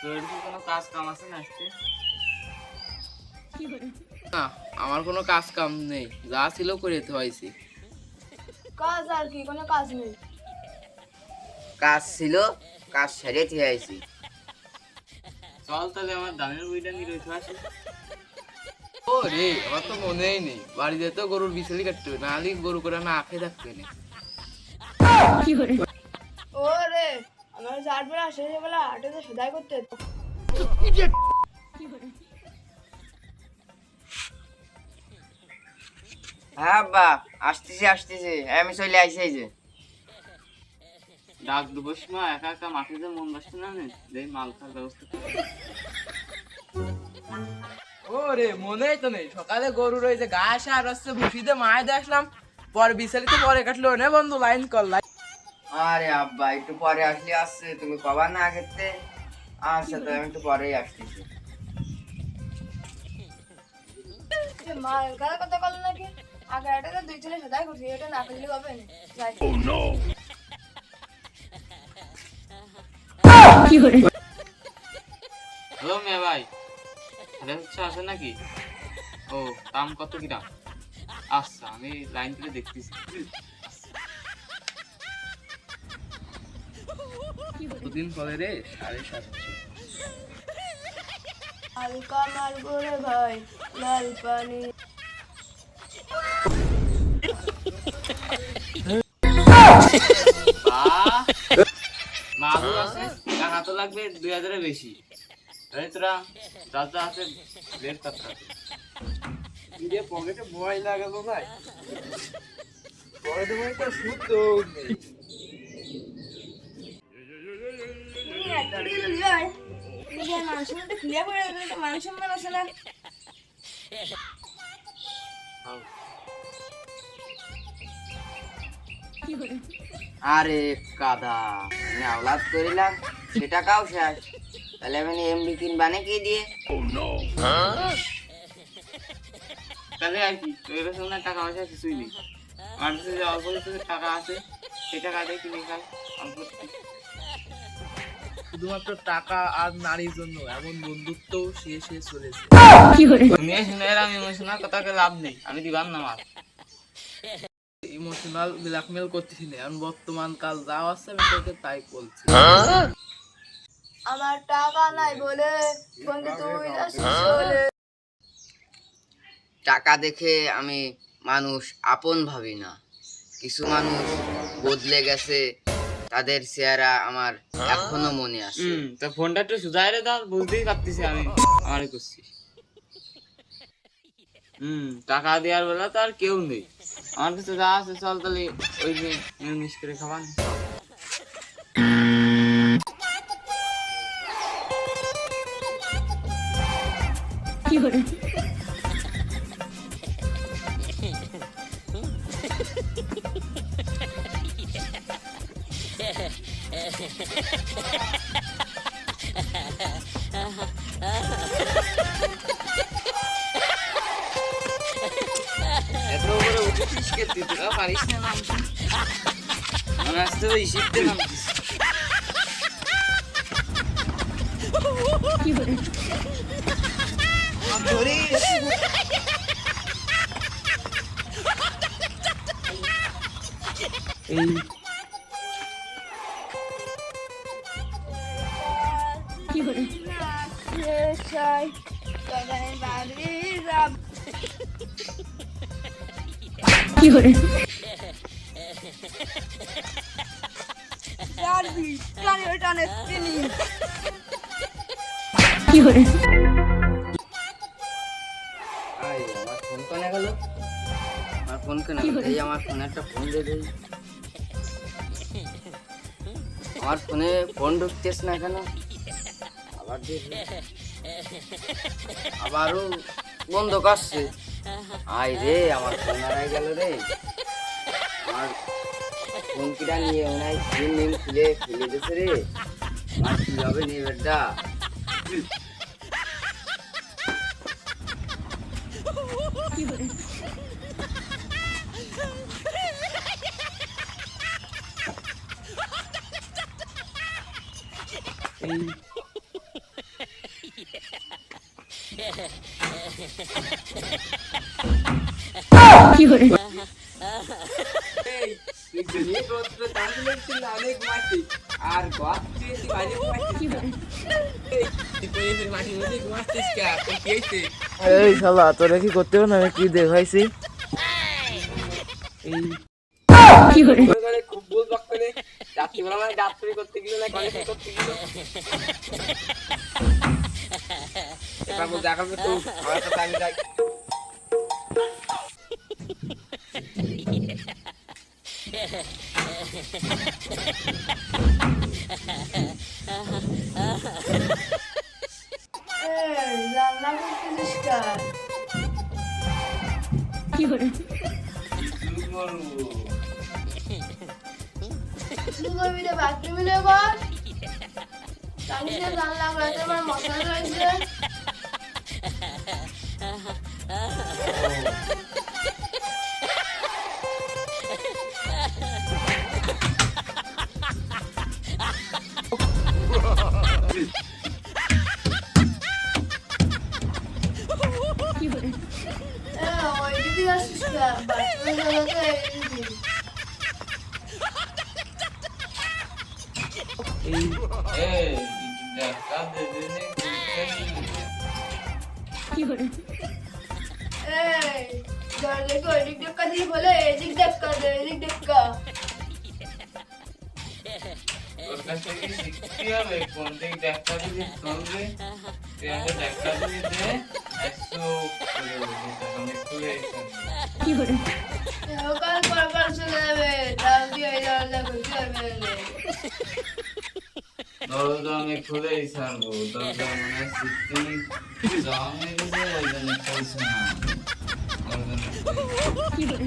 তোর কি কোনো কাজ কাম আছে না আজকে? না, আমার কোনো কাজ কাম নেই, যা ছিল করে যেতে হয়েছি। কাজ আর কি, কোনো কাজ নেই। কাজ ছিল, কাজ সেরে দিয়ে আইছি। চল তাহলে আমার ধানের বইটা নিয়ে রয়েছে আসি। ও রে, আমার তো মনেই নেই, বাড়িতে তো গরুর বিছালি কাটতে হবে, নাহলে গরু করে না খেয়ে থাকতে নেই। ও রে, আমার চার বেলা শেষ বেলা হাটে তো সেদাই করতে হতো। হ্যাঁ আব্বা, আসতেছি, আমি চলে আইছি এই যে। ডাক দুপুর সময় একা একা মাঠে যে মন বসছে না দেই মাল খাওয়ার ব্যবস্থা করি। ও রে, মনেই তো নেই, সকালে গরুর ওই যে ঘাস আর হচ্ছে ভুসিতে মায়ে দিয়ে আসলাম, পরে বিছালি তো পরে কাটলো না বন্ধু, লাইন করলাই। আরে আব্বা, একটু পরে আসলে আসছে, তুমি কবা না আগেতে? আচ্ছা, তো আমি একটু পরেই আসতেছি। মা এখানে কথা বলো নাকি? আগে হাটে তো দুই ছেলে সেদাই করছি, এটা না করলে হবে না। যাই। হ্যালো মেয়ে ভাই, আছে নাকি? ও, দাম কত কিরাম? আচ্ছা, আমি লাইন থেকে দেখতেছি। দুদিন পরে রে 7:30। হালকা মারবো রে ভাই, লাল পানি। বাহ, মালও আছে, টাকা তো লাগবে 2000-এর বেশি। এই তোরা যা যা আছে বের কর তাড়াতাড়ি। ইরে পকেটে মোবাইল লাগালো না, পকেটে মোবাইল তো শুদ্ধ নেই। তুমি একটা দিল ভাই, নিজের মানুষের মধ্যে ক্লিয়ার করে দিলে তো মানুষ সম্মান আছে না। আরে কাদা, আমি আওলাদ করিলাম, সে টাকাও শেষ। তাহলে আমি এমবি কিনবানে কি দিয়ে? তাহলে আর কি, তোর কাছে মনে হয় টাকা পয়সা কিছুই নেই। আমার কাছে যে অল্প কিছু টাকা আছে, সেই টাকা দিয়ে কিনে খাই অল্প একটু। শুধুমাত্র টাকা আর নারীর জন্য এমন বন্ধুত্ব শেষ হয়ে চলেছে। তুমি শুনে এলাম ইমোশনাল কথাকে লাভ নেই, আমি দিবান না মাল। ইমোশনাল ব্ল্যাকমেল করতেছি না, এখন বর্তমান কাল যা আছে আমি তোকে তাই বলছি। আমার টাকা নাই বলে বন্ধু তুই যাচ্ছিস চলে। টাকা দেখে আমি মানুষ আপন ভাবি না। কিছু মানুষ বদলে গেছে, তাদের চেহারা আমার এখনো মনে আছে। তো ফোনটা একটু সুজাই রে দাও, বুঝতেই পারতেছি আমি আমারই করছি। টাকা দেওয়ার বেলা তো আর কেউ নেই, আমার কাছে যা আছে চল তাহলে ওই যে মিশ করে খাবান। এত বড় উঠেছিস কে তুই? তোরা পারিস না নামতে? আমি আসতে ওই শিখতে নামতিস। এই আই, আমার ফোন কেনে গেল? আমার ফোন কেনে গেল? এই আমার ফোনে একটা ফোন দিয়ে দেই। আমার ফোনে ফোন ঢুকতেছ না কেন? আবার দেখি, আবারও বন্ধ করছে। আই রে, আমার ফোন হারাই গেল রে। আমার ফোন কিটা নিয়ে মনে হয় সিম নিম খুলে ফেলে দিয়েছে রে। আমার কি হবে নি বেটা? এই এই তুই যে রোদ্র দাঁড়িয়ে ছিল অনেক মাটি আর গছ তুই বাইরে ঘুমাচ্ছিস তুই তুই মাটির মধ্যে ঘুমাচ্ছিস কে আর কি হয়েছে? এই শালা তোরা কি করতে হবে না আমি কি দেখাইছি ঘরে খুব বল বকলে রাত্রিবেলা মানে ডাব চুরি করতে গেল না গণেশ করতে গেল এবার বল দেখা তো আমার সাথে আমি যাই এই রান্না করতেছিস কার শুধু করবি রে বাথরুমে নেবার জানিস না রান্না করাতে আমার মশলা রয়েছে ওইদিকে যাচ্ছিস কেন বাথরুমে যাবে এইদিকে এই দেখা দে দে এই দরজাকে ওইদিক ধাক্কা দিয়ে বলে এদিক ধাক্কা দে এদিক ধাক্কা তোর কাছে কি শিখতে হবে কোন দিক দেখা দিবি চলবে তুই আগে দেখা দিবি দে একশো আমি খুলে সকাল পরকাল চলে যাবে তাও দিয়ে এই দরজা খুলতে হবে না দরজা আমি খুলেই ছাড়বো দরজা মানে শিখতে জমে গেছে ওই জন্য চলছে না ওই জন্য